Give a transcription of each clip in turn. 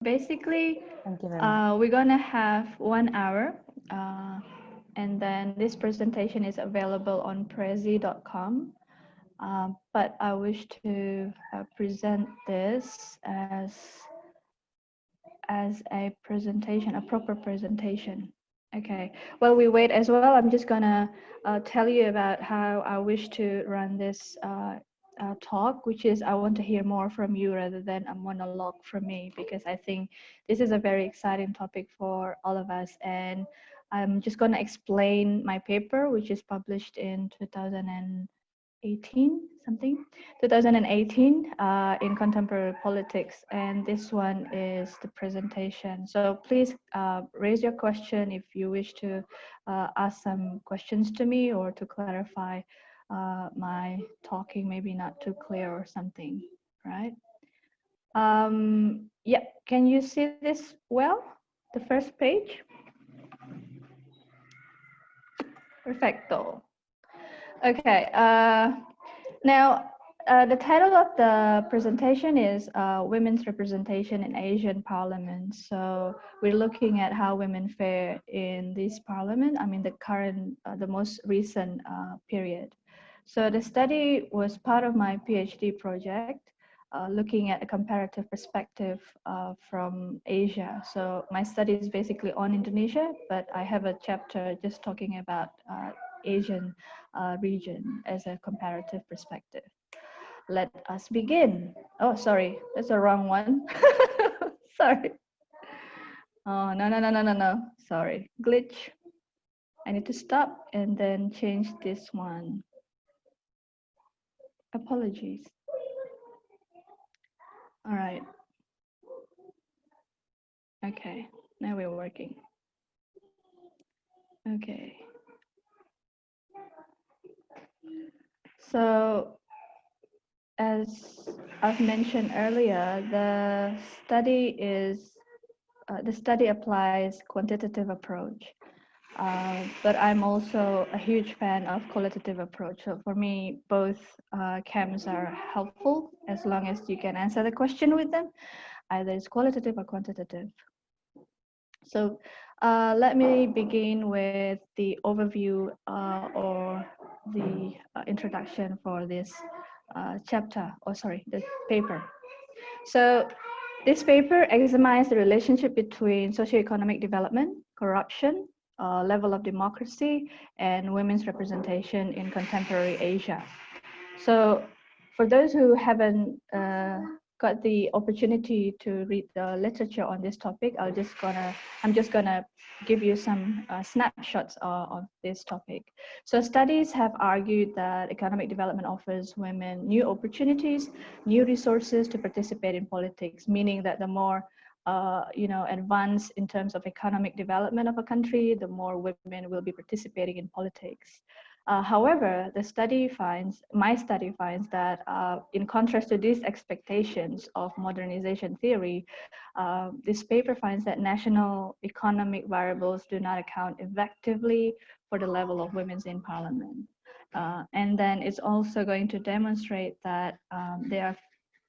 Basically, Thank you very much. we're gonna have 1 hour, and then this presentation is available on prezi.com. But I wish to present this as a presentation, a proper presentation. Okay. While we wait as well, I'm just gonna tell you about how I wish to run this talk, which is I want to hear more from you rather than a monologue from me, because I think this is a very exciting topic for all of us. And I'm just gonna explain my paper, which is published in 2018 something 2018 in contemporary politics, and this one is the presentation. So please raise your question if you wish to ask some questions to me or to clarify my talking maybe not too clear or something, right? Yeah, can you see this well, the first page? Perfecto. Okay, now, the title of the presentation is Women's Representation in Asian Parliaments. So we're looking at how women fare in this parliament, I mean the current, the most recent period. So the study was part of my PhD project, looking at a comparative perspective from Asia. So my study is basically on Indonesia, but I have a chapter just talking about Asian region as a comparative perspective. Let us begin. Oh, sorry, that's the wrong one. Sorry. Oh, no, no, no, no, no, no. Sorry, glitch. I need to stop and then change this one. Apologies. All right. Okay, now we're working. Okay. So, as I've mentioned earlier, the study applies quantitative approach, but I'm also a huge fan of qualitative approach. So for me, both camps are helpful as long as you can answer the question with them. Either it's qualitative or quantitative. So let me begin with the overview or the introduction for this chapter, or sorry, the paper. So this paper examines the relationship between socioeconomic development, corruption, level of democracy, and women's representation in contemporary Asia. So for those who haven't got the opportunity to read the literature on this topic, I'm just gonna give you some snapshots of this topic. So studies have argued that economic development offers women new opportunities, new resources to participate in politics, meaning that the more advanced in terms of economic development of a country, the more women will be participating in politics. However, my study finds that in contrast to these expectations of modernization theory, this paper finds that national economic variables do not account effectively for the level of women in parliament. And then it's also going to demonstrate that there are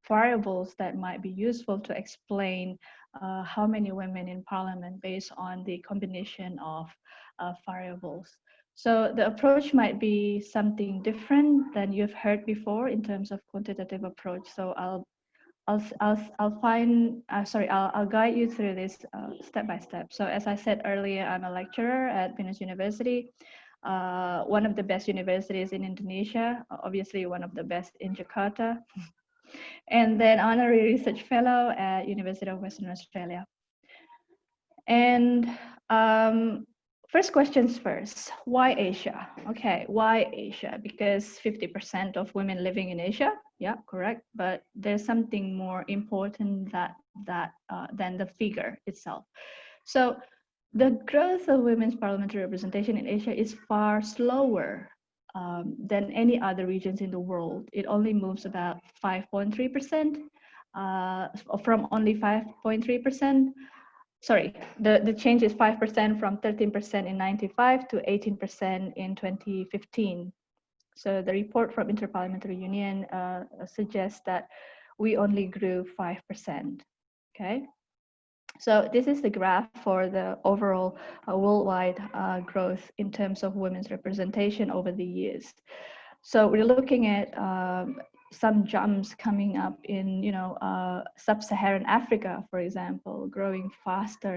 variables that might be useful to explain how many women in parliament based on the combination of variables. So the approach might be something different than you've heard before in terms of quantitative approach. So I'll guide you through this step by step. So as I said earlier, I'm a lecturer at Pinus University, one of the best universities in Indonesia, obviously one of the best in Jakarta, and then honorary research fellow at University of Western Australia. And first questions first, why Asia? Okay, why Asia? Because 50% of women living in Asia, yeah, correct. But there's something more important than the figure itself. So the growth of women's parliamentary representation in Asia is far slower than any other regions in the world. It only moves about 5.3%, from only 5.3%. Sorry, the change is 5% from 13% in 95 to 18% in 2015. So the report from Interparliamentary Union suggests that we only grew 5%, okay? So this is the graph for the overall worldwide growth in terms of women's representation over the years. So we're looking at some jumps coming up in, sub-Saharan Africa, for example, growing faster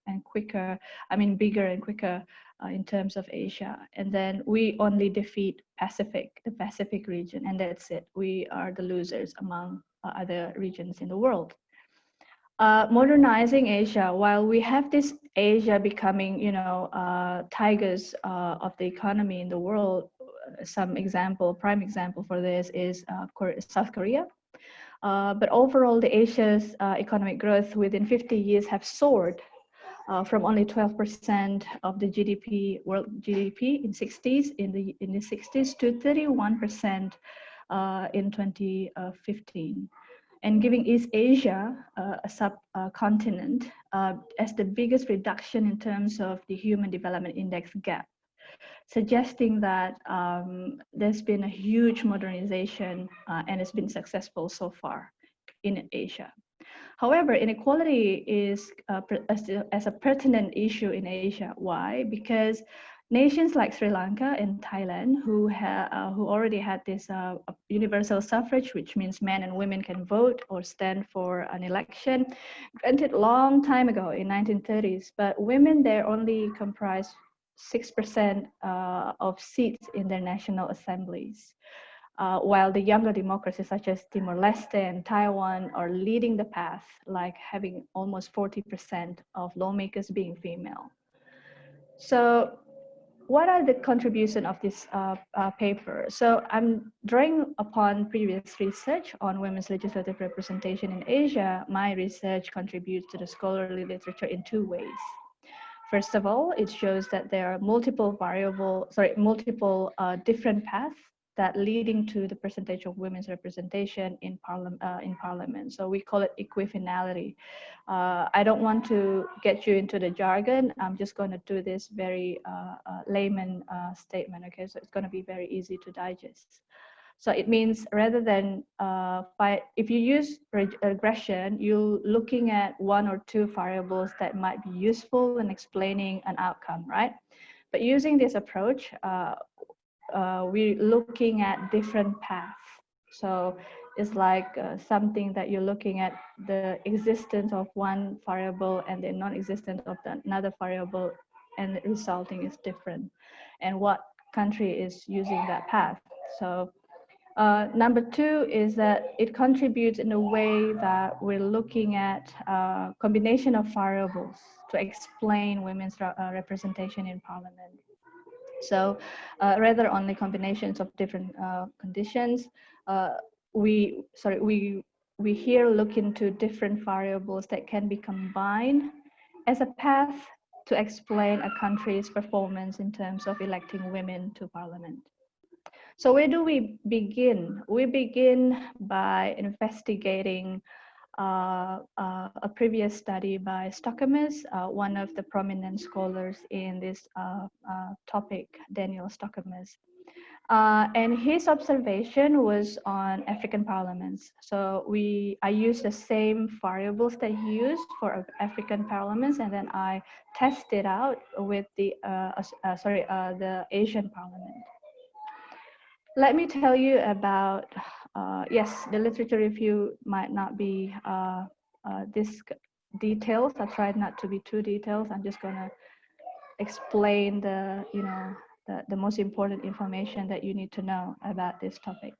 and quicker. I mean, bigger and quicker in terms of Asia. And then we only defeat the Pacific region, and that's it. We are the losers among other regions in the world. Modernizing Asia, while we have this Asia becoming, tigers of the economy in the world, prime example for this is South Korea. But overall, the Asia's economic growth within 50 years have soared from only 12% of the world GDP in the 60s to 31% in 2015. And giving East Asia a subcontinent as the biggest reduction in terms of the Human Development Index gap, suggesting that there's been a huge modernization and it's been successful so far in Asia. However, inequality is as a pertinent issue in Asia. Why? Because nations like Sri Lanka and Thailand, who already had this universal suffrage, which means men and women can vote or stand for an election, granted long time ago in 1930s, but women there only comprise 6% of seats in their national assemblies. While the younger democracies such as Timor-Leste and Taiwan are leading the path, like having almost 40% of lawmakers being female. So what are the contributions of this paper? So I'm drawing upon previous research on women's legislative representation in Asia. My research contributes to the scholarly literature in two ways. First of all, it shows that there are multiple different paths that leading to the percentage of women's representation in parliament. So we call it equifinality. I don't want to get you into the jargon. I'm just going to do this very layman statement. Okay, so it's going to be very easy to digest. So it means rather than if you use regression, you're looking at one or two variables that might be useful in explaining an outcome, right? But using this approach, we're looking at different paths. So it's like something that you're looking at the existence of one variable and the non-existence of another variable, and the resulting is different. And what country is using that path? So number two is that it contributes in a way that we're looking at a combination of variables to explain women's representation in parliament. So rather only combinations of different conditions, we here look into different variables that can be combined as a path to explain a country's performance in terms of electing women to parliament. So where do we begin? We begin by investigating a previous study by Stockhamus, one of the prominent scholars in this topic, Daniel Stockhamus. And his observation was on African parliaments. So I used the same variables that he used for African parliaments, and then I tested out with the Asian parliament. Let me tell you about, yes, the literature review might not be this details. I tried not to be too detailed. I'm just gonna explain the most important information that you need to know about this topic.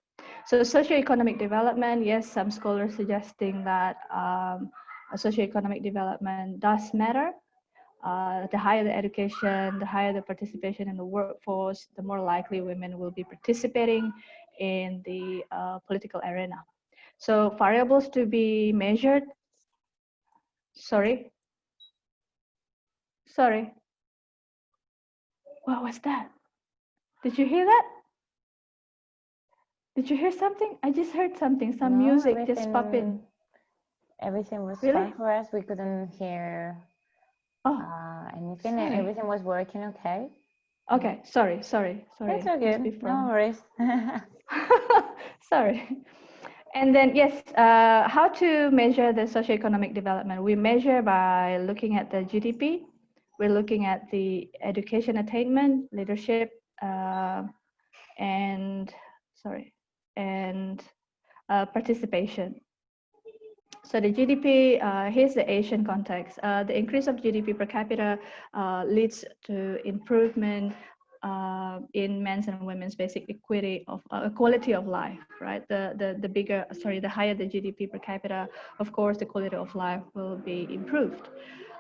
So socioeconomic development, yes, some scholars suggesting that socioeconomic development does matter. The higher the education, the higher the participation in the workforce, the more likely women will be participating in the political arena. So variables to be measured. Sorry. What was that? Did you hear that? Did you hear something? I just heard something, some music just pop in. Everything was really? fine for us. We couldn't hear anything. Sorry. Everything was working okay. Okay, sorry. It's all good. No worries. Sorry. And then, yes, how to measure the socioeconomic development? We measure by looking at the GDP. We're looking at the education attainment, leadership, and sorry, and participation. So the GDP, here's the Asian context. The increase of GDP per capita leads to improvement in men's and women's basic equity of quality of life, right? The higher the GDP per capita, of course, the quality of life will be improved.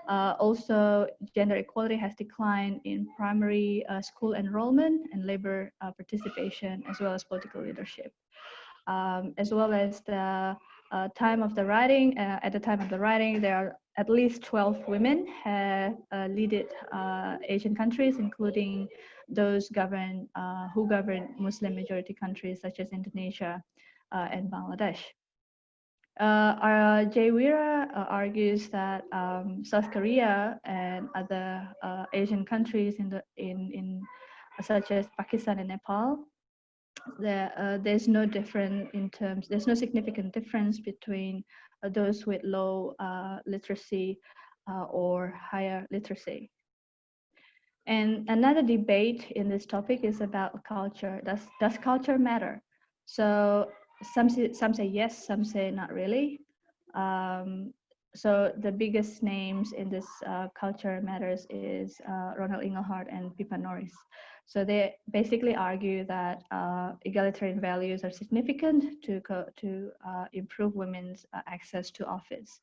Also, gender equality has declined in primary school enrollment and labor participation, as well as political leadership. As well as the time of the writing. At the time of the writing, there are at least 12 women have led Asian countries, including those who govern Muslim majority countries such as Indonesia and Bangladesh. Jaywira argues that South Korea and other Asian countries in such as Pakistan and Nepal, there's no there's no significant difference between those with low literacy or higher literacy. And another debate in this topic is about culture. Does culture matter? So some say yes, some say not really. So the biggest names in this culture matters is Ronald Inglehart and Pippa Norris. So they basically argue that egalitarian values are significant to improve women's access to office.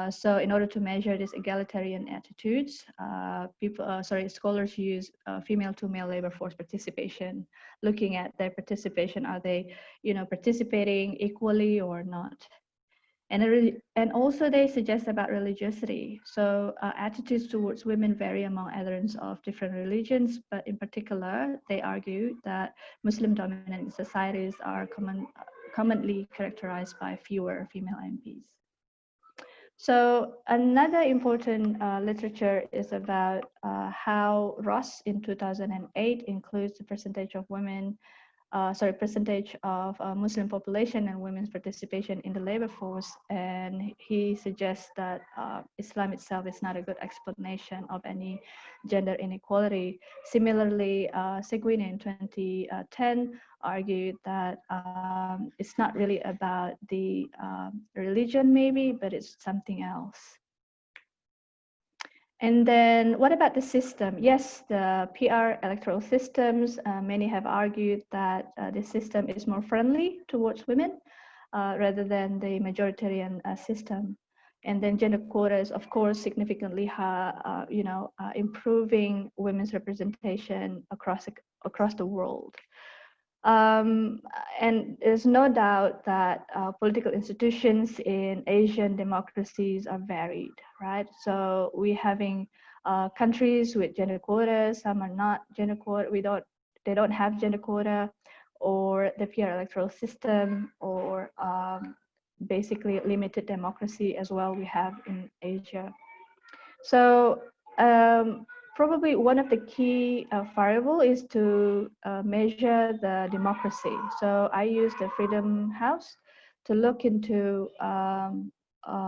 So in order to measure these egalitarian attitudes, scholars use female to male labor force participation, looking at their participation. Are they, participating equally or not? And also they suggest about religiosity. So attitudes towards women vary among adherents of different religions, but in particular, they argue that Muslim dominant societies are commonly characterized by fewer female MPs. So another important literature is about how Ross in 2008 includes the percentage of Muslim population and women's participation in the labor force. And he suggests that Islam itself is not a good explanation of any gender inequality. Similarly, Seguin in 2010 argued that it's not really about the religion maybe, but it's something else. And then what about the system? Yes, the PR electoral systems, many have argued that the system is more friendly towards women rather than the majoritarian system. And then gender quotas, of course, significantly improving women's representation across the world. And there's no doubt that political institutions in Asian democracies are varied, right? So we're having countries with gender quotas, some are not gender quota, they don't have gender quota, or the PR electoral system, or basically limited democracy as well we have in Asia. So probably one of the key variable is to measure the democracy. So I use the Freedom House to look into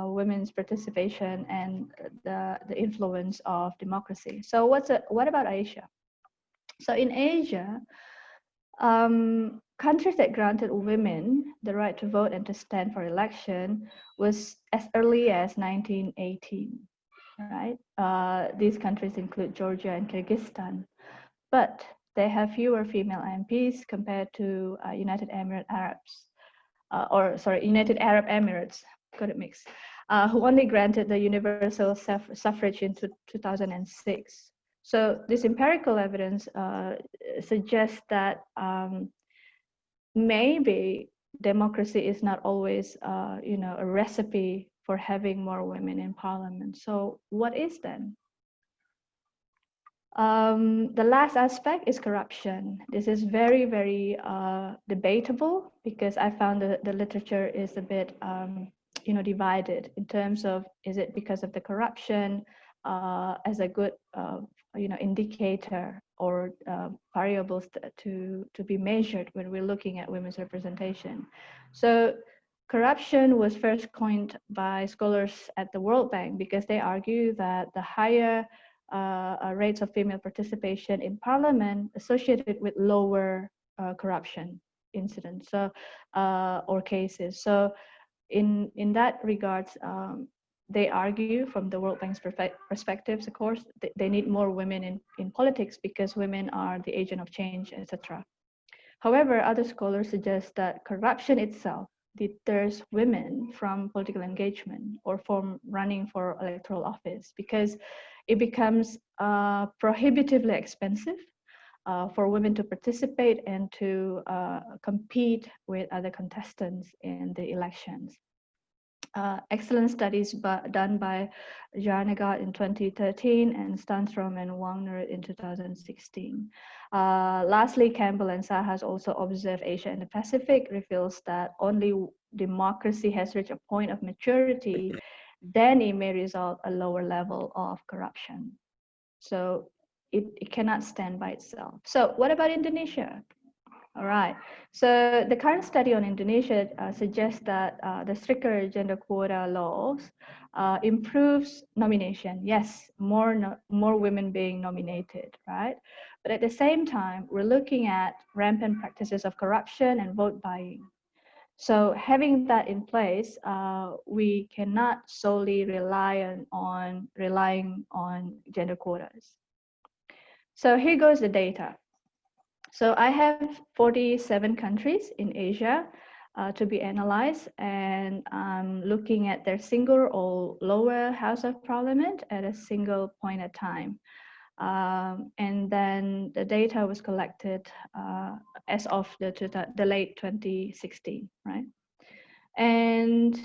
women's participation and the influence of democracy. So what about Asia? So in Asia, countries that granted women the right to vote and to stand for election was as early as 1918. Right? These countries include Georgia and Kyrgyzstan, but they have fewer female MPs compared to United Arab Emirates, got it mixed, who only granted the universal suffrage in 2006. So this empirical evidence suggests that maybe democracy is not always, a recipe for having more women in parliament. So what is then? The last aspect is corruption. This is very, very debatable because I found that the literature is a bit, divided in terms of, is it because of the corruption as a good, indicator or variables to be measured when we're looking at women's representation. So corruption was first coined by scholars at the World Bank because they argue that the higher rates of female participation in parliament associated with lower corruption incidents or cases. So in that regards, they argue from the World Bank's perspectives, of course, they need more women in politics because women are the agent of change, etc. However, other scholars suggest that corruption itself deters women from political engagement or from running for electoral office because it becomes prohibitively expensive for women to participate and to compete with other contestants in the elections. Excellent studies done by Jarnegat in 2013 and Stanstrom and Wagner in 2016. Lastly, Campbell and Sa has also observed Asia and the Pacific reveals that only democracy has reached a point of maturity, then it may result a lower level of corruption. So it cannot stand by itself. So what about Indonesia? All right. So the current study on Indonesia suggests that the stricter gender quota laws improves nomination. Yes, more women being nominated, right? But at the same time, we're looking at rampant practices of corruption and vote buying. So having that in place, we cannot solely relying on gender quotas. So here goes the data. So I have 47 countries in Asia to be analyzed, and I'm looking at their single or lower House of Parliament at a single point of time. And then the data was collected as of the late 2016, right? And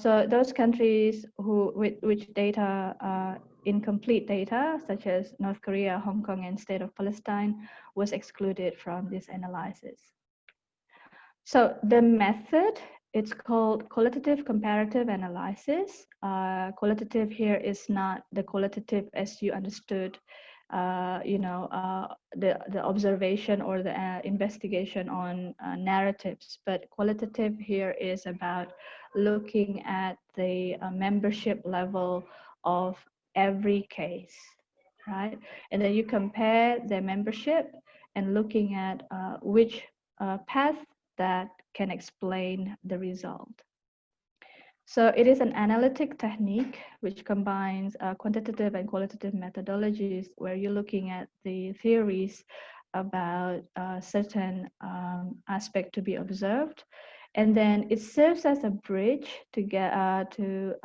so those countries which data incomplete data, such as North Korea, Hong Kong, and State of Palestine, was excluded from this analysis. So the method, it's called Qualitative Comparative Analysis. Qualitative here is not the qualitative as you understood, the observation or the investigation on narratives, but qualitative here is about looking at the membership level of every case, right? And then you compare their membership and looking at which path that can explain the result. So it is an analytic technique which combines quantitative and qualitative methodologies where you're looking at the theories about certain aspect to be observed. And then it serves as a bridge to get to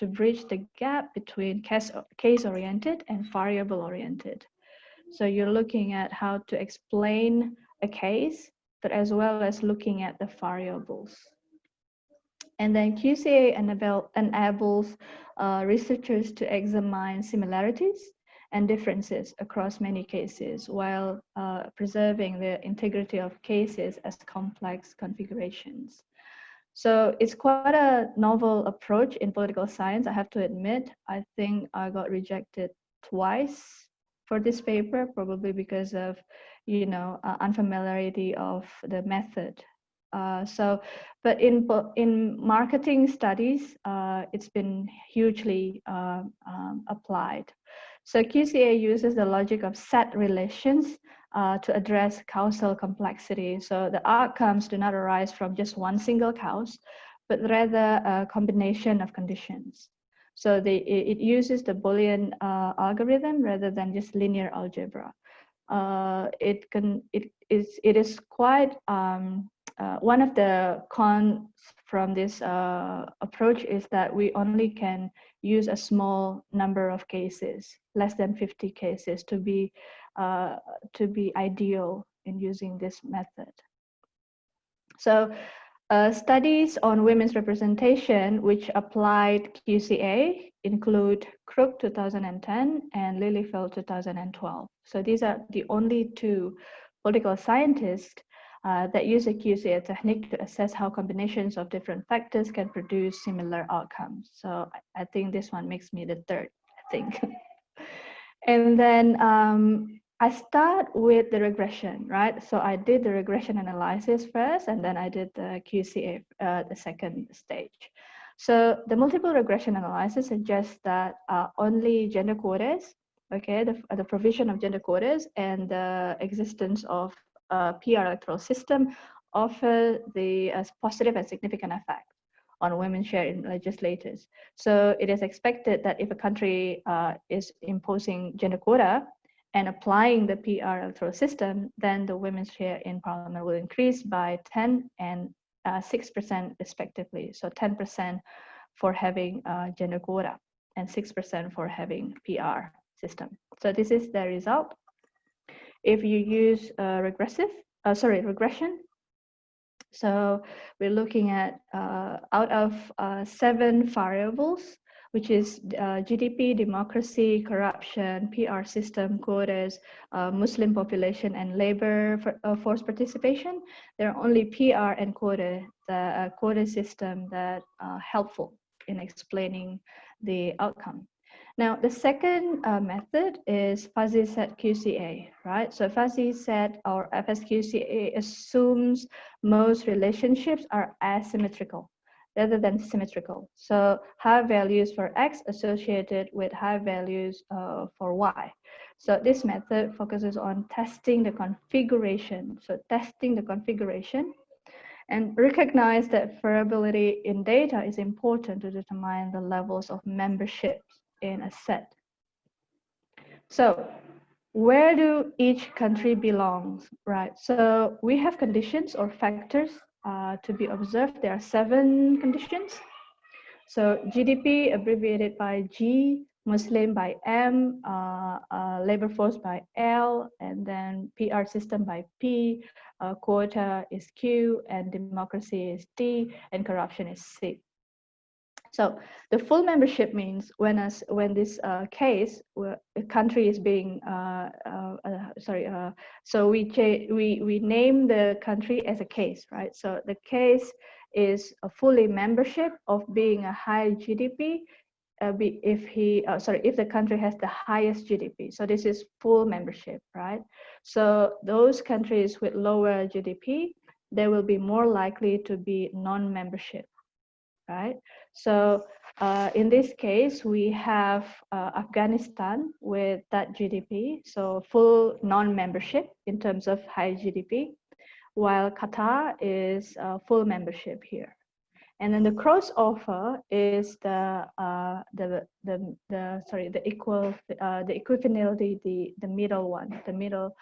bridge the gap between case-oriented and variable-oriented. So you're looking at how to explain a case, but as well as looking at the variables. And then QCA enables researchers to examine similarities and differences across many cases while preserving the integrity of cases as complex configurations. So it's quite a novel approach in political science, I have to admit. I think I got rejected twice for this paper, probably because of, unfamiliarity of the method. But in marketing studies, it's been hugely applied. So QCA uses the logic of set relations to address causal complexity. So the outcomes do not arise from just one single cause, but rather a combination of conditions. So it uses the Boolean algorithm rather than just linear algebra. It is quite one of the cons from this approach is that we only can use a small number of cases, less than 50 cases, to be ideal in using this method. So studies on women's representation which applied QCA include Crook 2010 and Liliefeld 2012. So these are the only two political scientists that use a QCA technique to assess how combinations of different factors can produce similar outcomes. So I think this one makes me the third, I think. And then I start with the regression, right? So I did the regression analysis first, and then I did the QCA, the second stage. So the multiple regression analysis suggests that only gender quotas, okay, the provision of gender quotas and the existence of a PR electoral system offer the positive and significant effect on women's share in legislatures. So it is expected that if a country is imposing gender quota, and applying the PR electoral system, then the women's share in parliament will increase by 10 and 6% respectively. So 10% for having gender quota and 6% for having PR system. So this is the result. If you use regression, so we're looking at out of 7 variables, which is GDP, democracy, corruption, PR system, quotas, Muslim population, and labor force participation. There are only PR and the quota system that are helpful in explaining the outcome. Now, the second method is fuzzy set QCA, right? So fuzzy set or FSQCA assumes most relationships are asymmetrical rather than symmetrical. So high values for X associated with high values for Y. So this method focuses on testing the configuration. So testing the configuration and recognize that variability in data is important to determine the levels of membership in a set. So where do each country belongs, right? So we have conditions or factors to be observed. There are 7 conditions. So GDP abbreviated by G, Muslim by M, labor force by L, and then PR system by P, quota is Q, and democracy is D, and corruption is C. So the full membership means when this case, where a country is being, so we name the country as a case, right? So the case is a fully membership of being a high GDP if the country has the highest GDP. So this is full membership, right? So those countries with lower GDP, they will be more likely to be non-membership, right? So in this case, we have Afghanistan with that GDP, so full non-membership in terms of high GDP, while Qatar is full membership here. And then the crossover is the equifinality, the middle one, the middle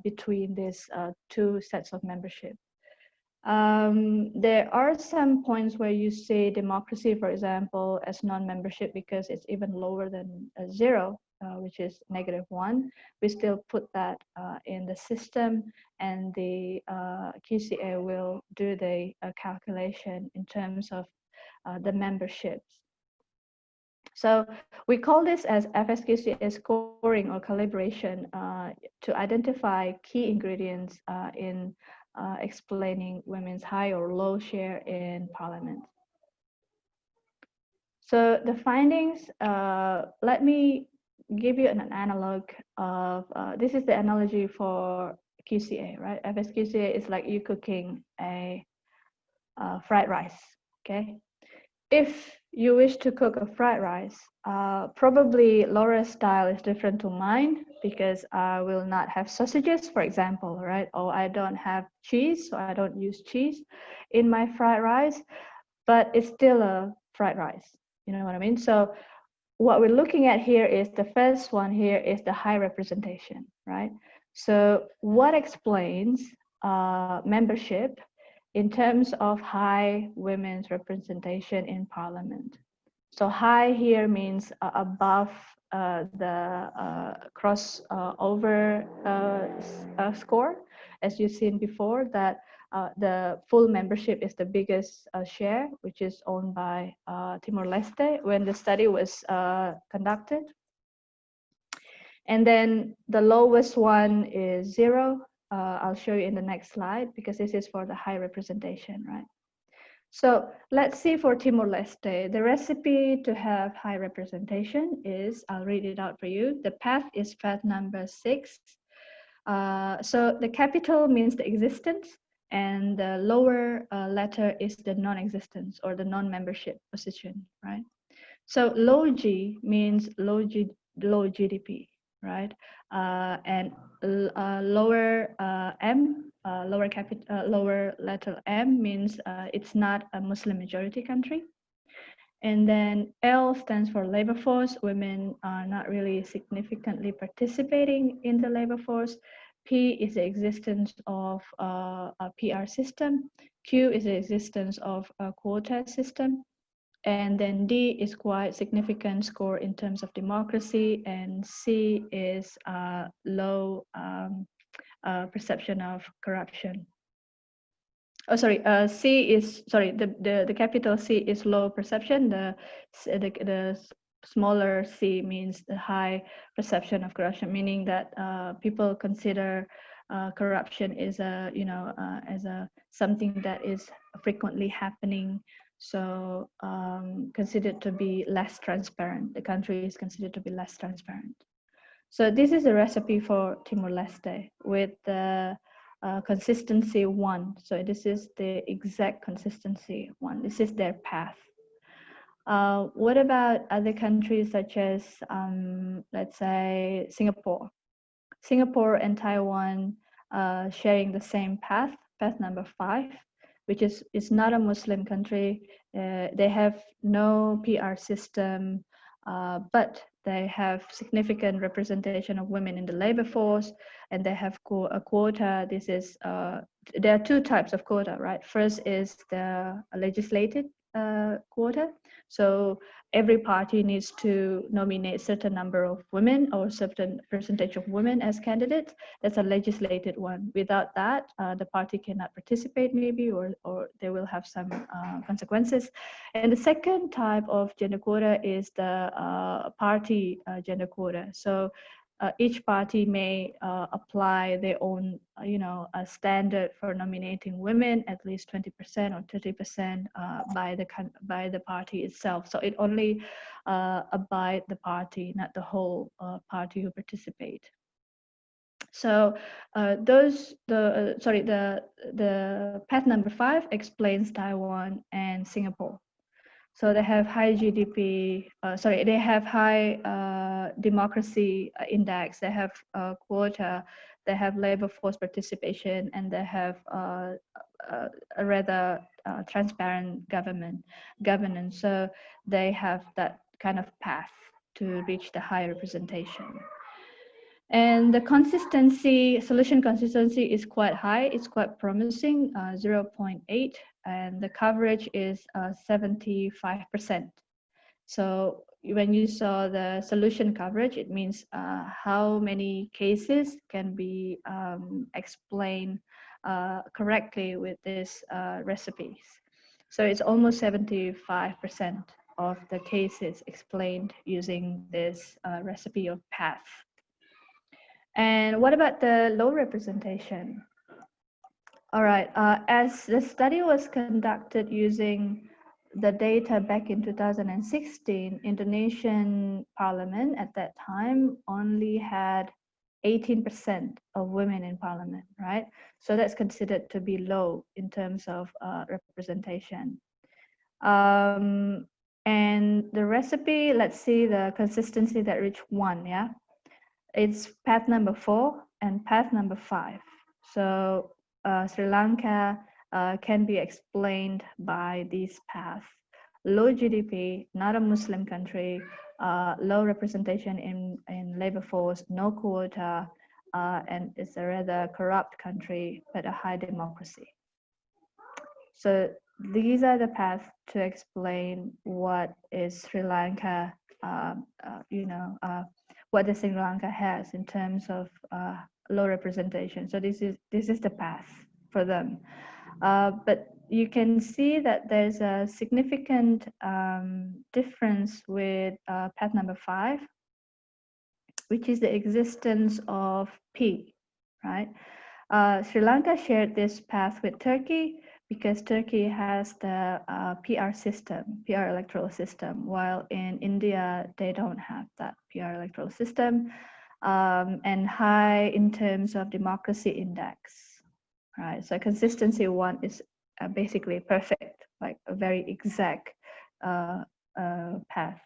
between these 2 sets of membership. There are some points where you say democracy, for example, as non-membership because it's even lower than 0, which is -1. We still put that in the system, and the QCA will do the calculation in terms of the memberships. So we call this as FSQCA scoring or calibration to identify key ingredients in explaining women's high or low share in parliament. So the findings, let me give you an analog of, this is the analogy for QCA, right? FSQCA is like you cooking a fried rice, okay? If you wish to cook a fried rice, probably Laura's style is different to mine because I will not have sausages, for example, right? Or I don't have cheese, so I don't use cheese in my fried rice, but it's still a fried rice. You know what I mean? So what we're looking at here is the first one here is the high representation, right? So what explains membership in terms of high women's representation in parliament? So high here means above the crossover score, as you've seen before, that the full membership is the biggest share, which is owned by Timor-Leste when the study was conducted. And then the lowest one is 0. I'll show you in the next slide because this is for the high representation, right? So let's see for Timor-Leste. The recipe to have high representation is, I'll read it out for you. The path is path number 6. So the capital means the existence, and the lower letter is the non-existence or the non-membership position, right? So low G means low GDP, right? And lower M, lower letter M means it's not a Muslim majority country. And then L stands for labor force. Women are not really significantly participating in the labor force. P is the existence of a PR system. Q is the existence of a quota system. And then D is quite significant score in terms of democracy. And C is low perception of corruption. Oh, sorry. C is sorry. The capital C is low perception. The smaller C means the high perception of corruption, meaning that people consider corruption is a as a something that is frequently happening. So considered to be less transparent. The country is considered to be less transparent. So this is a recipe for Timor-Leste with the consistency 1. So this is the exact consistency 1. This is their path. What about other countries such as, let's say, Singapore? Singapore and Taiwan sharing the same path, path number 5, which is not a Muslim country. They have no PR system, but they have significant representation of women in the labor force, and they have a quota. This is there are 2 types of quota, right? First is the legislative quota. So every party needs to nominate certain number of women or certain percentage of women as candidates. That's a legislated one. Without that, the party cannot participate maybe, or they will have some consequences. And the second type of gender quota is the party gender quota. So each party may apply their own, a standard for nominating women, at least 20% or 30% by the party itself. So it only abide the party, not the whole party who participate. So the path number 5 explains Taiwan and Singapore. So they have high GDP, they have high democracy index, they have quota, they have labor force participation, and they have a rather transparent governance. So they have that kind of path to reach the high representation. And the solution consistency is quite high. It's quite promising, 0.8, and the coverage is 75%. So when you saw the solution coverage, it means how many cases can be explained correctly with these recipes. So it's almost 75% of the cases explained using this recipe of path. And what about the low representation? All right, as the study was conducted using the data back in 2016, Indonesian parliament at that time only had 18% of women in parliament, right? So that's considered to be low in terms of representation. And the recipe, let's see the consistency that reached 1, yeah? It's path number 4 and path number 5. So Sri Lanka can be explained by these paths. Low GDP, not a Muslim country, low representation in labor force, no quota, and it's a rather corrupt country, but a high democracy. So these are the paths to explain what is Sri Lanka, what the Sri Lanka has in terms of low representation. So this is the path for them. But you can see that there's a significant difference with path number 5, which is the existence of P, right? Sri Lanka shared this path with Turkey, because Turkey has the PR system, PR electoral system, while in India, they don't have that PR electoral system, and high in terms of democracy index, right? So consistency one is basically perfect, like a very exact path.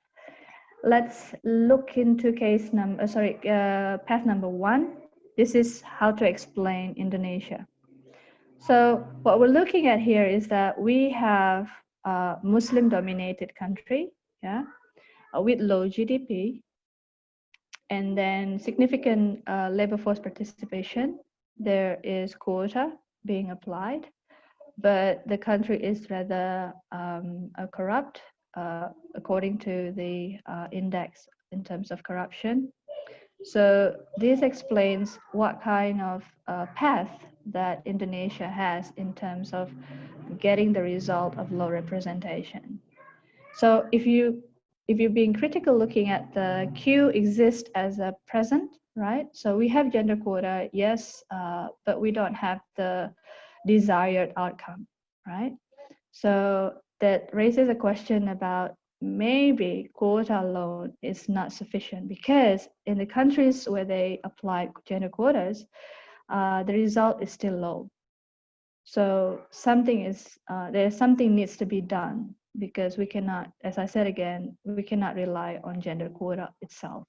Let's look into path number one. This is how to explain Indonesia. So what we're looking at here is that we have a Muslim-dominated country, yeah, with low GDP, and then significant labor force participation. There is quota being applied, but the country is rather corrupt, according to the index in terms of corruption. So this explains what kind of path that Indonesia has in terms of getting the result of low representation. So if you're being critical looking at the Q exist as a present, right? So we have gender quota, yes, but we don't have the desired outcome, right? So that raises a question about maybe quota alone is not sufficient, because in the countries where they apply gender quotas, the result is still low. So there's something needs to be done, because we cannot, as I said again, we cannot rely on gender quota itself.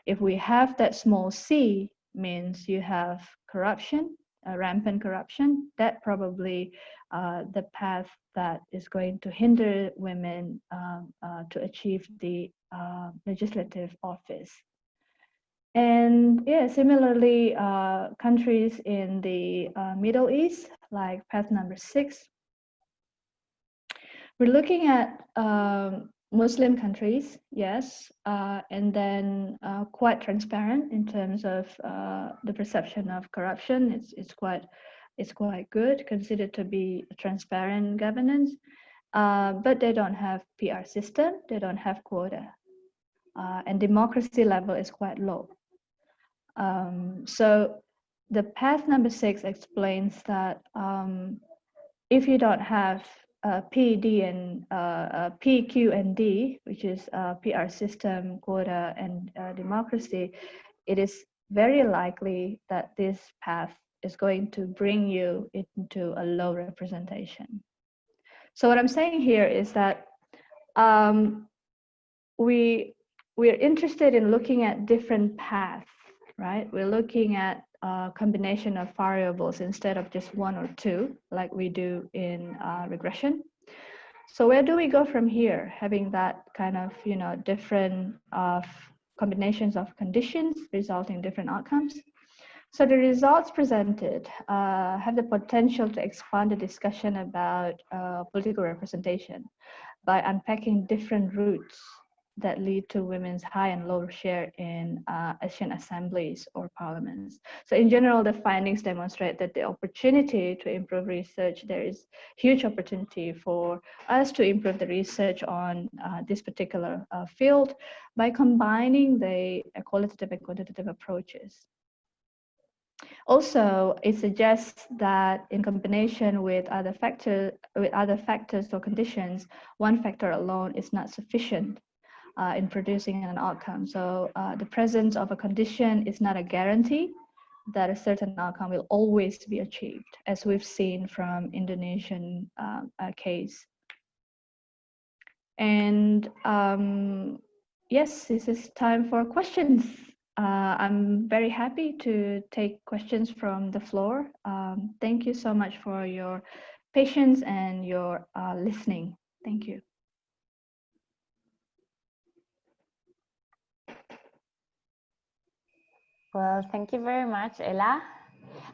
If we have that small c, means you have corruption, rampant corruption, that probably the path that is going to hinder women to achieve the legislative office. And yeah, similarly, countries in the Middle East, like path number 6, we're looking at Muslim countries, yes, and then quite transparent in terms of the perception of corruption. It's quite good, considered to be transparent governance, but they don't have PR system, they don't have quota, and democracy level is quite low. So the path number 6 explains that if you don't have P, D, and P, Q, and D, which is PR system, quota, and democracy, it is very likely that this path is going to bring you into a low representation. So what I'm saying here is that we're interested in looking at different paths, right? We're looking at a combination of variables instead of just one or two, like we do in regression. So where do we go from here, having that kind of, different combinations of conditions resulting in different outcomes? So the results presented have the potential to expand the discussion about political representation by unpacking different routes that lead to women's high and low share in Asian assemblies or parliaments. So in general, the findings demonstrate that the opportunity to improve research, there is huge opportunity for us to improve the research on this particular field by combining the qualitative and quantitative approaches. Also, it suggests that in combination with other factors or conditions, one factor alone is not sufficient in producing an outcome. So the presence of a condition is not a guarantee that a certain outcome will always be achieved, as we've seen from Indonesian case. And yes, this is time for questions. I'm very happy to take questions from the floor. Thank you so much for your patience and your listening. Thank you. Well, thank you very much, Ella.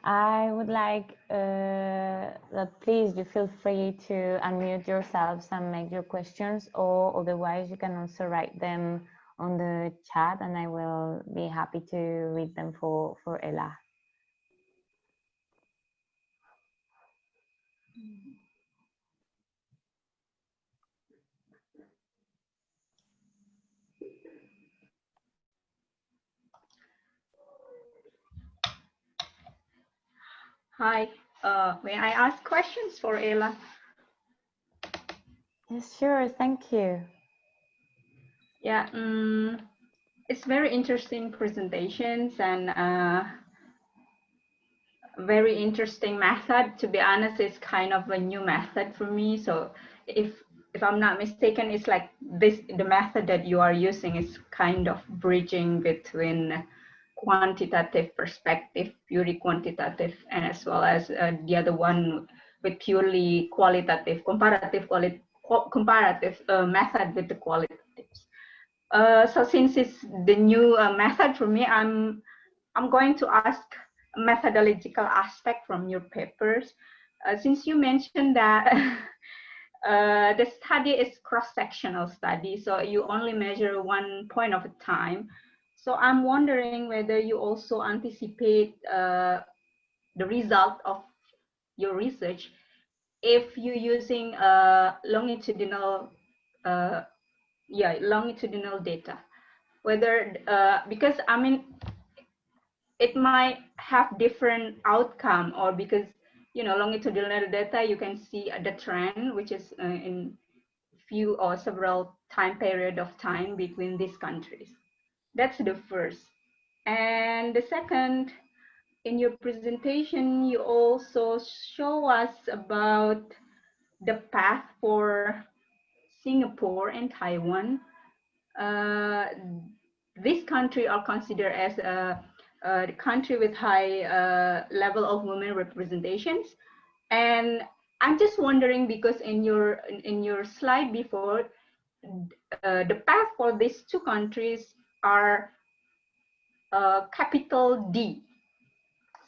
I would like that please you feel free to unmute yourselves and make your questions, or otherwise you can also write them on the chat and I will be happy to read them for Ella. Hi, may I ask questions for Ella? Yes, sure. Thank you. Yeah, it's very interesting presentations and very interesting method. To be honest, it's kind of a new method for me. So if I'm not mistaken, it's like this, the method that you are using is kind of bridging between quantitative perspective, purely quantitative, and as well as the other one with purely qualitative, comparative method with the qualitatives. So since it's the new method for me, I'm going to ask a methodological aspect from your papers. Since you mentioned that the study is cross-sectional study, so you only measure one point of a time. So I'm wondering whether you also anticipate the result of your research if you're using longitudinal, longitudinal data. Whether because I mean it might have different outcome, or because longitudinal data you can see the trend which is in few or several time period of time between these countries. That's the first. And the second, in your presentation you also show us about the path for Singapore and Taiwan. uh, this country are considered as a country with high level of women representations. And I'm just wondering, because in your slide before, the path for these two countries are capital D.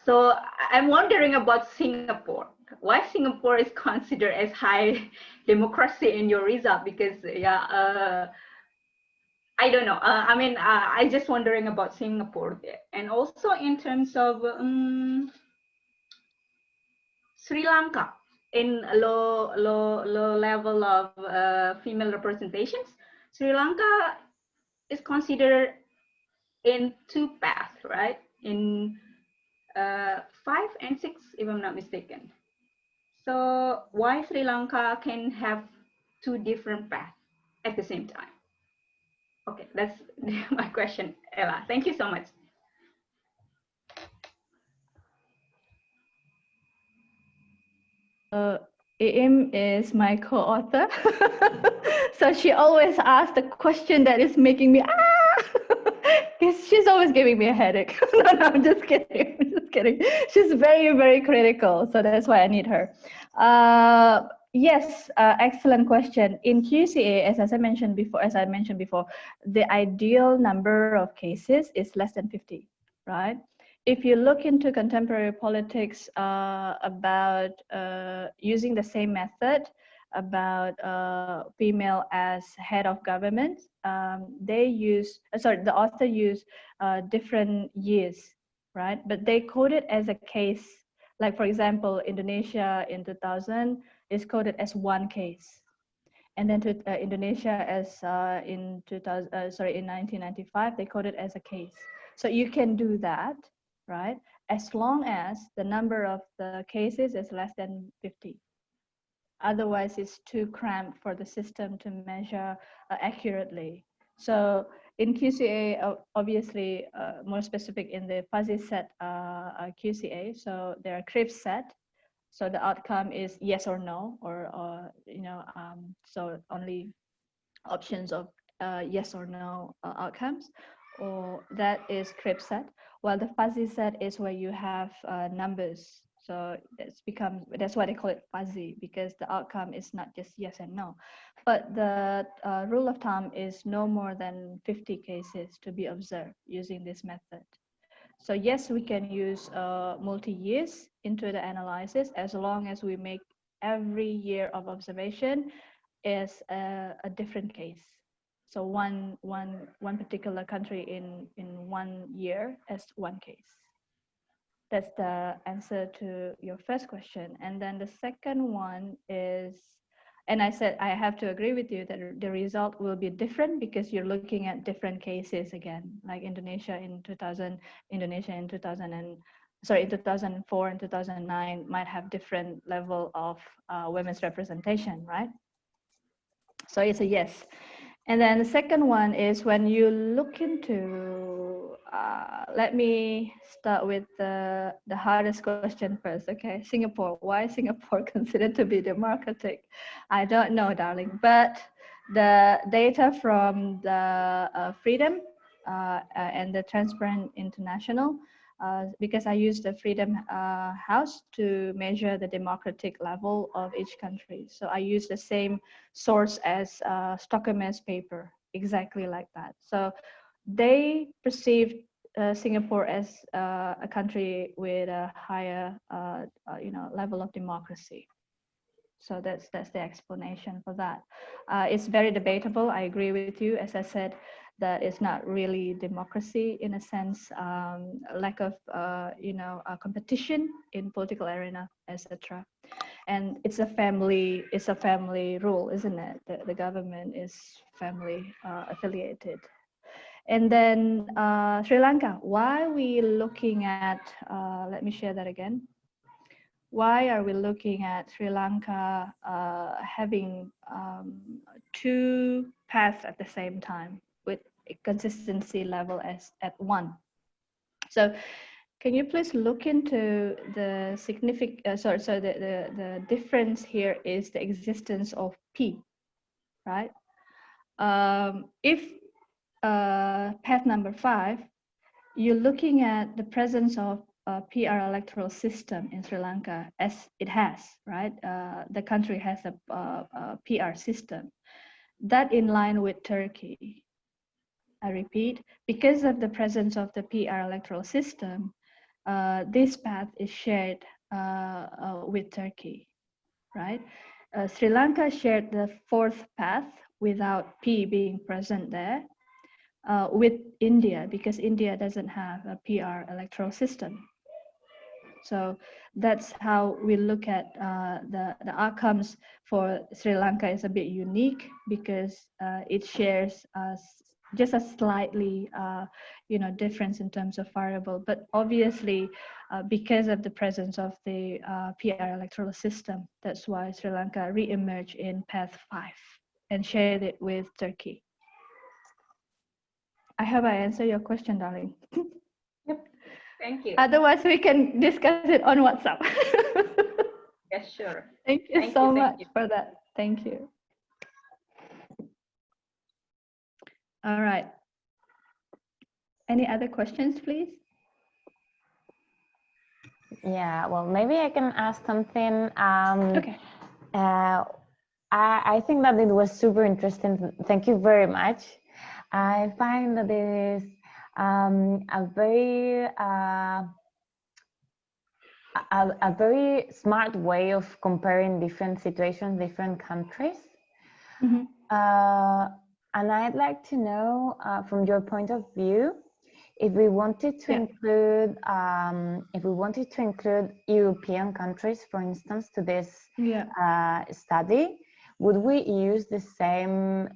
So I'm wondering about Singapore. Why Singapore is considered as high democracy in your result? Because I don't know. I mean, I just wondering about Singapore there. And also in terms of Sri Lanka, in low level of female representations, Sri Lanka is considered in two paths, right? In 5 and 6, if I'm not mistaken. So why Sri Lanka can have two different paths at the same time? Okay, that's my question, Ella. Thank you so much. Im is my co-author, so she always asks the question that is making me she's always giving me a headache. No, I'm just kidding. I'm just kidding. She's very, very critical, so that's why I need her. Yes, excellent question. In QCA, as I mentioned before, the ideal number of cases is less than 50, right? If you look into contemporary politics about using the same method about female as head of government, they use, the author used different years, right? But they code it as a case. Like for example, Indonesia in 2000 is coded as one case. And then Indonesia as in 1995, they coded as a case. So you can do that, right? As long as the number of the cases is less than 50. Otherwise, it's too cramped for the system to measure accurately. So in QCA, obviously more specific in the fuzzy set QCA, so there are Cripps set. So the outcome is yes or no, or so only options of yes or no outcomes, or that is Cripps set. While the fuzzy set is where you have numbers. So that's why they call it fuzzy, because the outcome is not just yes and no. But the rule of thumb is no more than 50 cases to be observed using this method. So yes, we can use multi-years into the analysis as long as we make every year of observation is a different case. So one particular country in 1 year as one case. That's the answer to your first question. And then the second one is, and I said I have to agree with you that the result will be different because you're looking at different cases again, like Indonesia in 2000, Indonesia in 2000 and sorry, in 2004 and 2009 might have different level of women's representation, right? So it's a yes. And then the second one is when you look into, let me start with the hardest question first, okay? Singapore, why is Singapore considered to be democratic? I don't know, darling, but the data from the Freedom and the Transparent International, because I use the Freedom House to measure the democratic level of each country. So I use the same source as Stockholm's paper, exactly like that. So they perceived Singapore as a country with a higher, level of democracy. So that's the explanation for that. It's very debatable. I agree with you. As I said, that it's not really democracy in a sense, lack of competition in political arena, etc. And it's a family rule, isn't it? The government is family affiliated. And then Sri Lanka. Why are we looking at? Let me share that again. Why are we looking at Sri Lanka having two paths at the same time with a consistency level as at one? So can you please look into the significant, the difference here is the existence of P, right? If path number 5, you're looking at the presence of a PR electoral system in Sri Lanka as it has, right? The country has a PR system. That in line with Turkey. I repeat, because of the presence of the PR electoral system, this path is shared with Turkey, right? Sri Lanka shared the 4th path without P being present there with India, because India doesn't have a PR electoral system. So that's how we look at the outcomes for Sri Lanka is a bit unique because it shares just a slightly difference in terms of variable, but obviously because of the presence of the PR electoral system, that's why Sri Lanka re-emerged in path 5 and shared it with Turkey. I hope I answered your question, darling. Yep. Thank you. Otherwise, we can discuss it on WhatsApp. Yes, sure. Thank you so much for that. Thank you. All right. Any other questions, please? Yeah, well, maybe I can ask something. Okay. I think that it was super interesting. Thank you very much. I find that it is a very smart way of comparing different situations, different countries. Mm-hmm. And I'd like to know, from your point of view, if we wanted to include European countries, for instance, to this study, would we use the same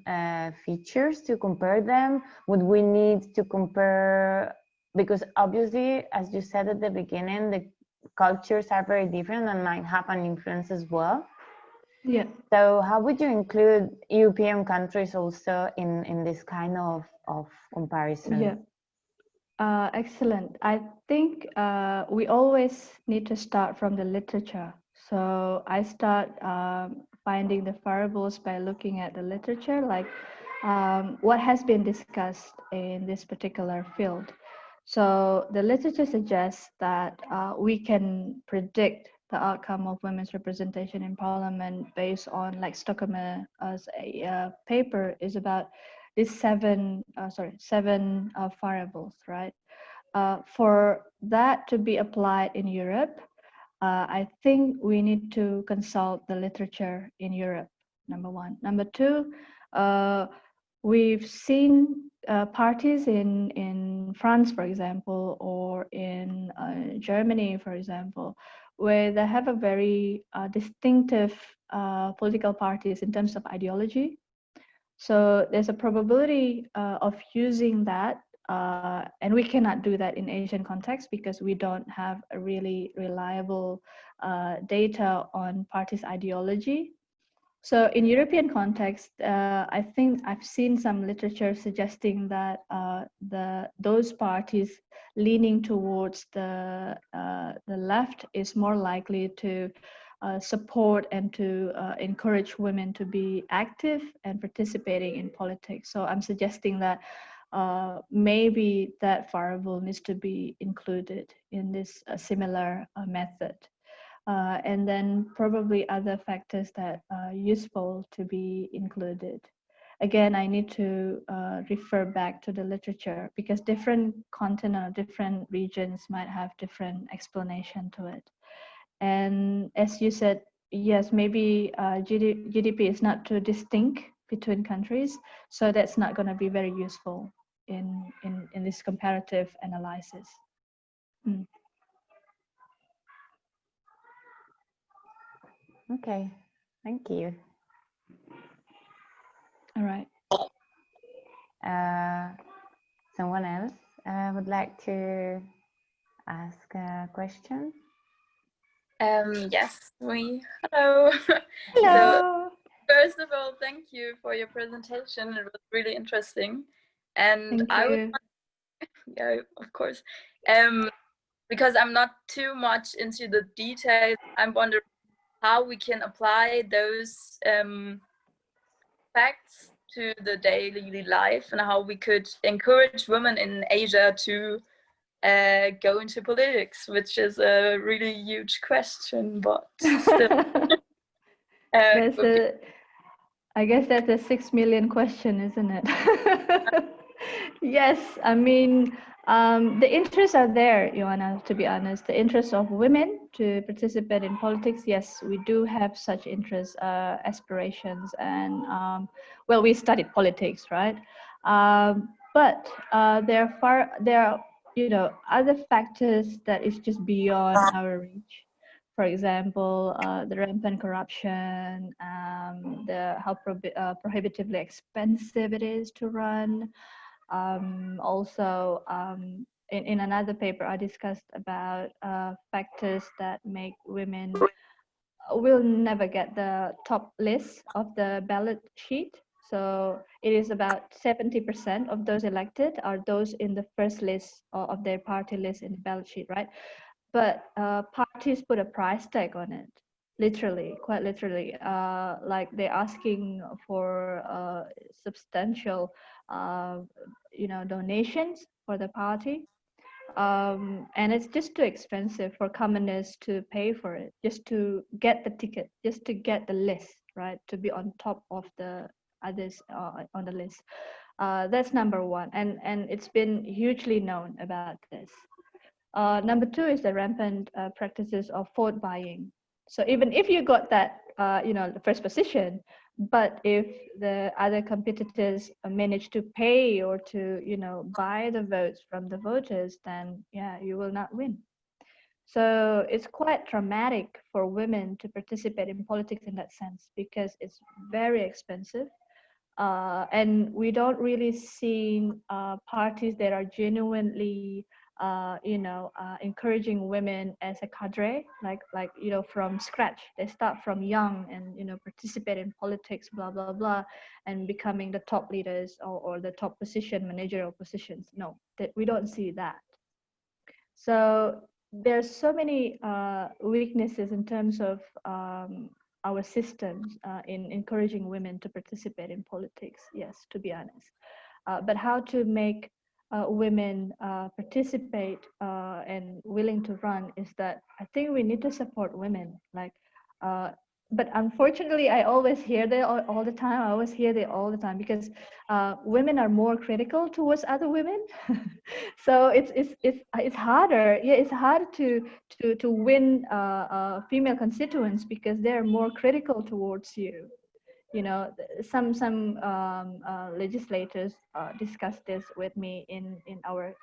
features to compare them? Would we need to compare, because obviously, as you said at the beginning, the cultures are very different and might have an influence as well. Yeah. So how would you include European countries also in this kind of comparison? Yeah. Excellent. I think we always need to start from the literature. So I start finding the variables by looking at the literature, like what has been discussed in this particular field. So the literature suggests that we can predict the outcome of women's representation in parliament based on, like Stockholm's a paper is about these seven variables, right? For that to be applied in Europe, I think we need to consult the literature in Europe, number one. Number two, we've seen parties in France, for example, or in Germany, for example, where they have a very distinctive political parties in terms of ideology. So there's a probability of using that And we cannot do that in Asian context because we don't have a really reliable data on parties' ideology. So in European context, I think I've seen some literature suggesting that those parties leaning towards the left is more likely to support and to encourage women to be active and participating in politics. So I'm suggesting that maybe that variable needs to be included in this similar method. And then probably other factors that are useful to be included. Again, I need to refer back to the literature because different content or different regions might have different explanation to it. And as you said, yes, maybe GDP is not too distinct between countries, so that's not going to be very useful in this comparative analysis. Okay, thank you. All right. Someone else would like to ask a question? Yes, hello. Hello. So, first of all, thank you for your presentation. It was really interesting. And Thank you. Yeah, of course. Because I'm not too much into the details, I'm wondering how we can apply those facts to the daily life and how we could encourage women in Asia to go into politics, which is a really huge question, but still. I guess that's a 6 million question, isn't it? Yes, I mean, the interests are there, Joanna, to be honest. The interests of women to participate in politics, yes, we do have such interests, aspirations, and, well, we studied politics, right? But there are, other factors that is just beyond our reach. For example, the rampant corruption, how prohibitively expensive it is to run. Also, in another paper, I discussed about factors that make women will never get the top list of the ballot sheet. So it is about 70% of those elected are those in the first list of their party list in the ballot sheet, right? But parties put a price tag on it, literally, quite literally. Like they're asking for substantial, donations for the party. And it's just too expensive for commoners to pay for it, just to get the ticket, just to get the list, right? To be on top of the others on the list. That's number one. And it's been hugely known about this. Number two is the rampant practices of vote buying. So even if you got that, the first position, but if the other competitors manage to pay or to, buy the votes from the voters, then yeah, you will not win. So it's quite traumatic for women to participate in politics in that sense because it's very expensive. And we don't really see parties that are genuinely encouraging women as a cadre, like from scratch. They start from young and participate in politics, blah blah blah, and becoming the top leaders or the top position, managerial positions. No, that we don't see that. So there's so many weaknesses in terms of our systems in encouraging women to participate in politics. Yes, to be honest, but how to make women participate and willing to run is that I think we need to support women. But unfortunately, I always hear that all the time. I always hear that all the time because women are more critical towards other women. So it's harder. Yeah, it's hard to win female constituents because they're more critical towards you. Some legislators discussed this with me in our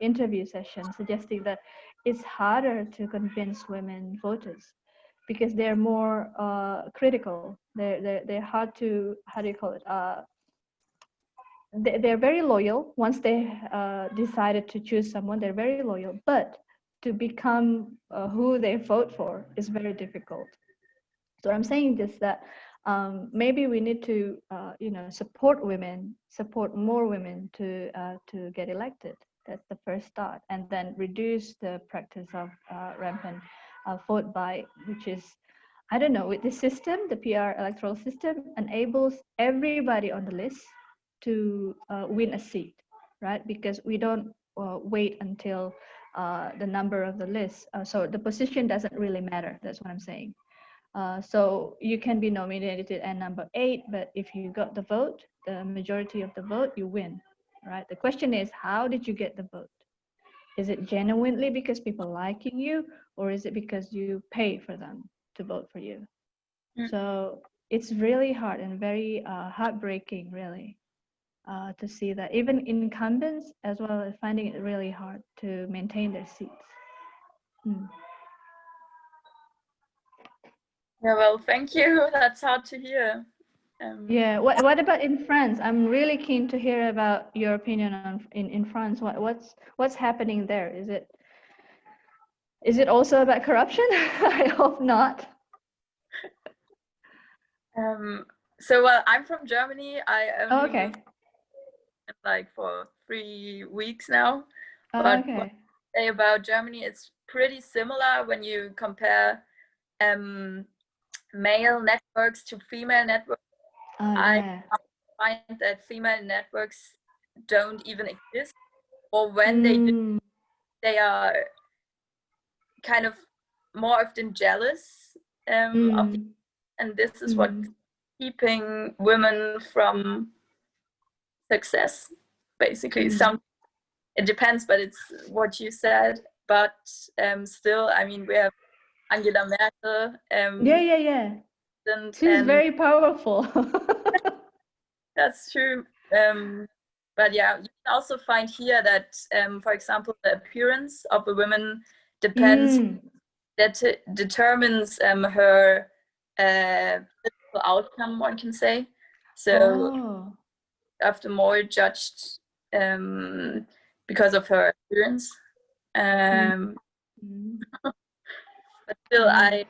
interview session, suggesting that it's harder to convince women voters because they're more critical. They're hard to, how do you call it, they're very loyal. Once they decided to choose someone, they're very loyal. But to become who they vote for is very difficult. So I'm saying this, that maybe we need to, support women, support more women to get elected. That's the first start, and then reduce the practice of rampant vote buy, which is, I don't know, with this system, the PR electoral system enables everybody on the list to win a seat, right? Because we don't wait until the number of the list. So the position doesn't really matter. That's what I'm saying. So you can be nominated at number 8, but if you got the vote, the majority of the vote, you win, right? The question is, how did you get the vote? Is it genuinely because people liking you, or is it because you pay for them to vote for you? So it's really hard and very heartbreaking, really, to see that even incumbents as well as finding it really hard to maintain their seats. Yeah, well, thank you. That's hard to hear. Yeah. What about in France? I'm really keen to hear about your opinion on in France. What's happening there? Is it also about corruption? I hope not. So, well, I'm from Germany. I only Okay. moved like for 3 weeks now. But what Okay. I say about Germany, it's pretty similar when you compare male networks to female networks. Yeah. I find that female networks don't even exist, or when they do, they are kind of more often jealous of the, and this is what's keeping women from success, basically. It depends, but it's what you said. But still, I mean, we have Angela Merkel. Yeah. She's very powerful. That's true. But yeah, you can also find here that, for example, the appearance of a woman depends, that determines her political outcome, one can say. So often more judged because of her appearance. But still, I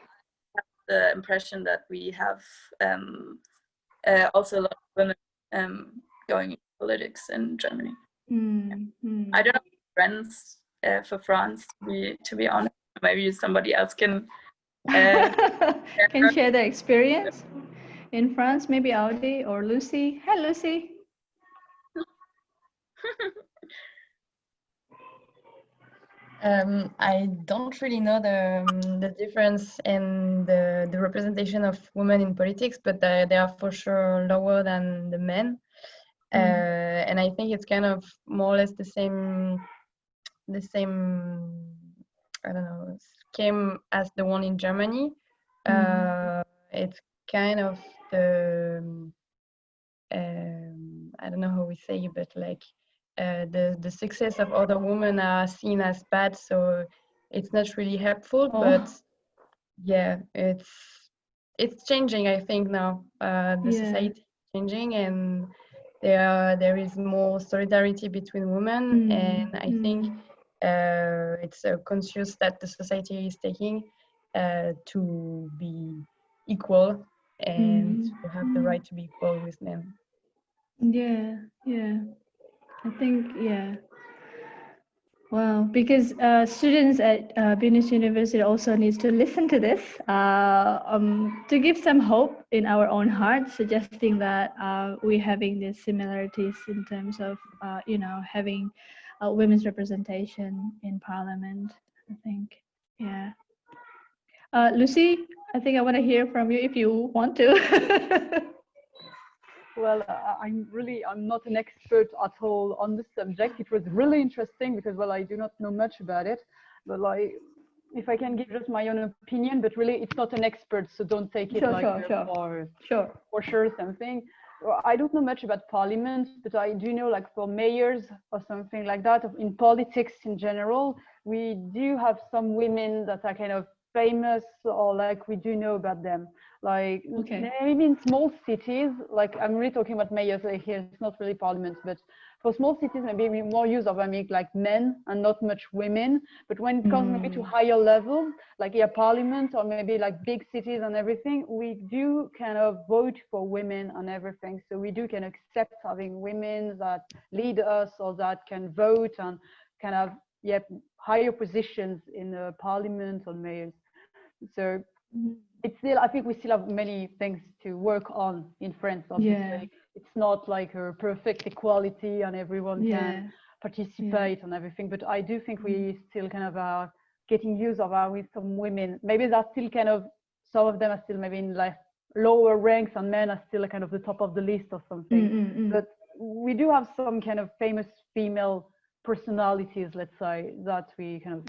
have the impression that we have also a lot of women going into politics in Germany. I don't have friends for France, to be honest. Maybe somebody else can share the experience in France. Maybe Audi or Lucy. Hi, Lucy. I don't really know the difference in the representation of women in politics, but they are for sure lower than the men. And I think it's kind of more or less the same I don't know, scheme as the one in Germany. It's kind of the I don't know how we say, but like the success of other women are seen as bad, so it's not really helpful. But yeah, it's changing, I think, now. The society is changing, and there is more solidarity between women, and I think it's a conscious that the society is taking to be equal and to have the right to be equal with men. Yeah, I think, wow, because students at Venus University also needs to listen to this to give some hope in our own hearts, suggesting that we're having these similarities in terms of, having women's representation in parliament, I think. Yeah. Lucy, I think I want to hear from you if you want to. Well, I'm not an expert at all on the subject. It was really interesting because, well, I do not know much about it, but if I can give just my own opinion, but really it's not an expert, so don't take it for sure something. Well, I don't know much about parliament, but I do know, like, for mayors or something like that, in politics in general, we do have some women that are kind of famous, or like we do know about them. Like Okay. maybe in small cities, like I'm really talking about mayors here, it's not really parliament, but for small cities, maybe we more use of like men and not much women. But when it comes maybe to higher levels, like parliament or maybe like big cities and everything, we do kind of vote for women and everything. So we do can accept having women that lead us or that can vote and kind of higher positions in the parliament or mayors. So it's still, I think we still have many things to work on in France. Obviously, it's not like a perfect equality and everyone can participate and everything. But I do think we still kind of are getting used of with some women. Maybe that's still kind of, some of them are still maybe in like lower ranks and men are still kind of the top of the list or something. But we do have some kind of famous female personalities, let's say, that we kind of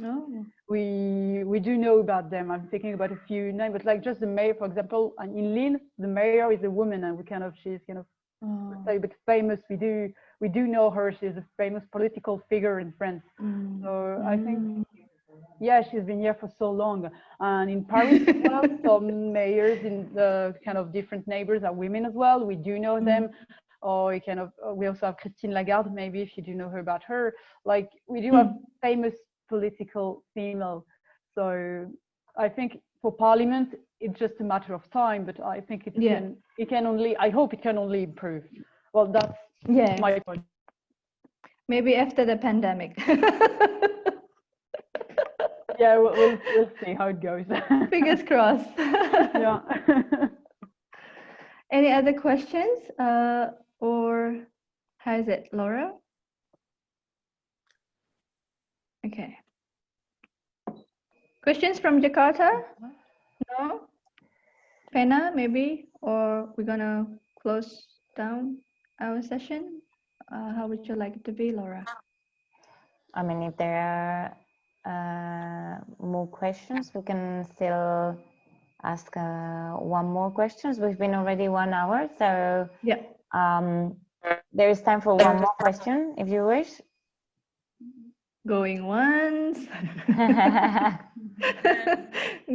we do know about them. I'm thinking about a few names, but like just the mayor, for example, and in Lille, the mayor is a woman, and she's kind of a bit famous. We do know her. She's a famous political figure in France. So I think, she's been here for so long. And in Paris as well, some mayors in the kind of different neighbors are women as well. We do know them. Or we also have Christine Lagarde, maybe if you do know her, about her. Like we do have famous political female. So I think for parliament, it's just a matter of time, but I think it can only, I hope it can only improve. Well, that's my point. Maybe after the pandemic. We'll see how it goes. Fingers crossed. Yeah. Any other questions? Or how is it, Laura? Okay. Questions from Jakarta? No? Pena, maybe? Or we're gonna close down our session? How would you like it to be, Laura? I mean, if there are more questions, we can still ask one more questions. We've been already 1 hour, so there is time for one more question, if you wish. Going once.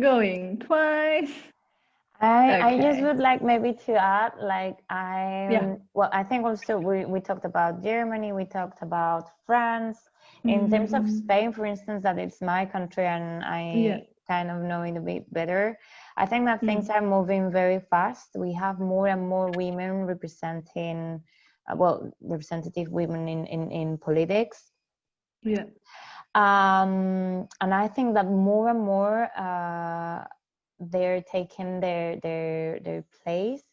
Going twice. I just would like maybe to add, like well, I think also we talked about Germany, we talked about France. In terms of Spain, for instance, that it's my country and I kind of know it a bit better. I think that things are moving very fast. We have more and more women representing, representative women in politics. Yeah. And I think that more and more they're taking their place.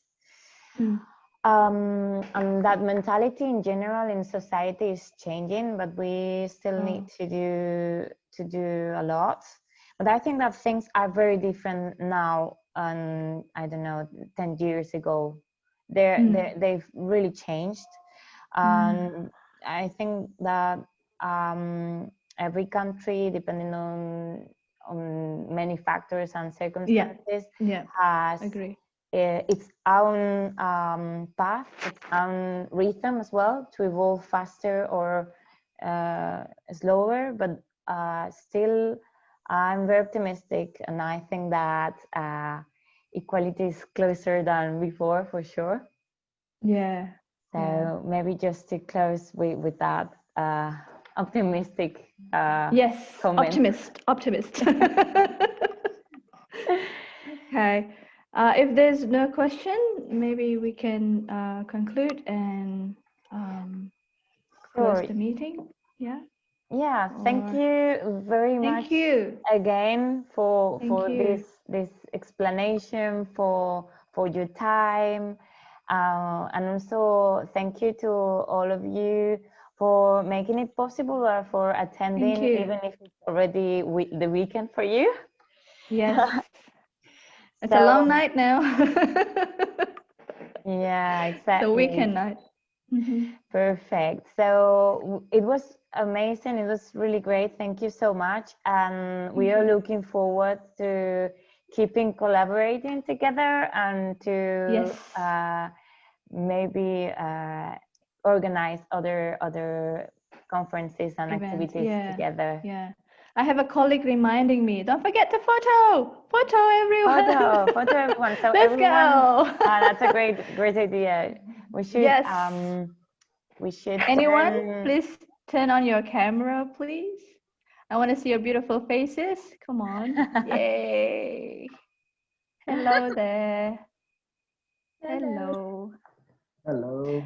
And that mentality in general in society is changing, but we still need to do a lot. But I think that things are very different now, and I don't know, 10 years ago. They've really changed. And I think that every country, depending on many factors and circumstances, has its own path, its own rhythm as well, to evolve faster or slower. But still, I'm very optimistic, and I think that equality is closer than before, for sure. So maybe just to close with that optimistic comment. Optimist. Okay. If there's no question, maybe we can conclude and close the meeting. Thank you very much again for this explanation, for your time, and also thank you to all of you for making it possible or for attending, even if it's already the weekend for you. Yes. It's a long night now. Yeah, exactly. The weekend night. Perfect. So it was amazing. It was really great. Thank you so much. And we are looking forward to keeping collaborating together and to maybe organize other conferences and activities together. I have a colleague reminding me, don't forget to photo everyone. Photo everyone. So Let's everyone, go. that's a great idea. We should, Yes. we should Anyone, please turn on your camera, please. I want to see your beautiful faces. Come on. Yay. Hello there. Hello. Hello.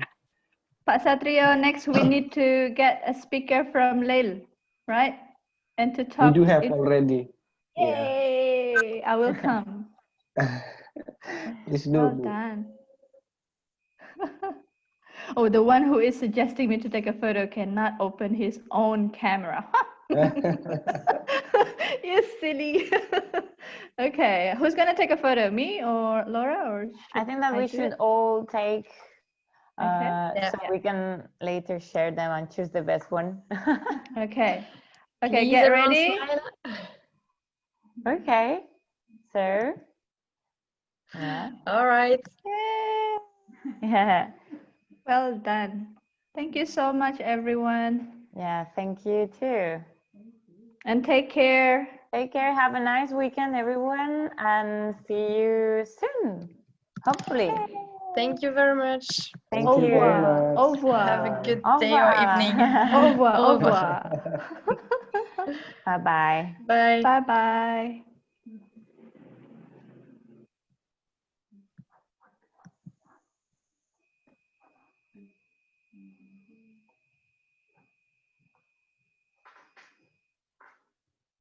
Pak Satrio, next we need to get a speaker from Lille, right? And to talk. We do have already. Yay! I will come. Please do. Well done. Oh, the one who is suggesting me to take a photo cannot open his own camera. You silly. Okay, who's gonna take a photo? Me or Laura? Or I think that we should all take, so we can later share them and choose the best one. Okay. Okay, Please, get everyone ready. smile. Okay. So, yeah. All right. Yeah. Well done. Thank you so much, everyone. Yeah, thank you too. And take care. Take care. Have a nice weekend, everyone, and see you soon. Hopefully. Thank you very much. Thank you you. very much. Au revoir. Have a good Au day or revoir. evening. Au revoir. Au Au revoir. revoir. Bye-bye. Bye. Bye bye.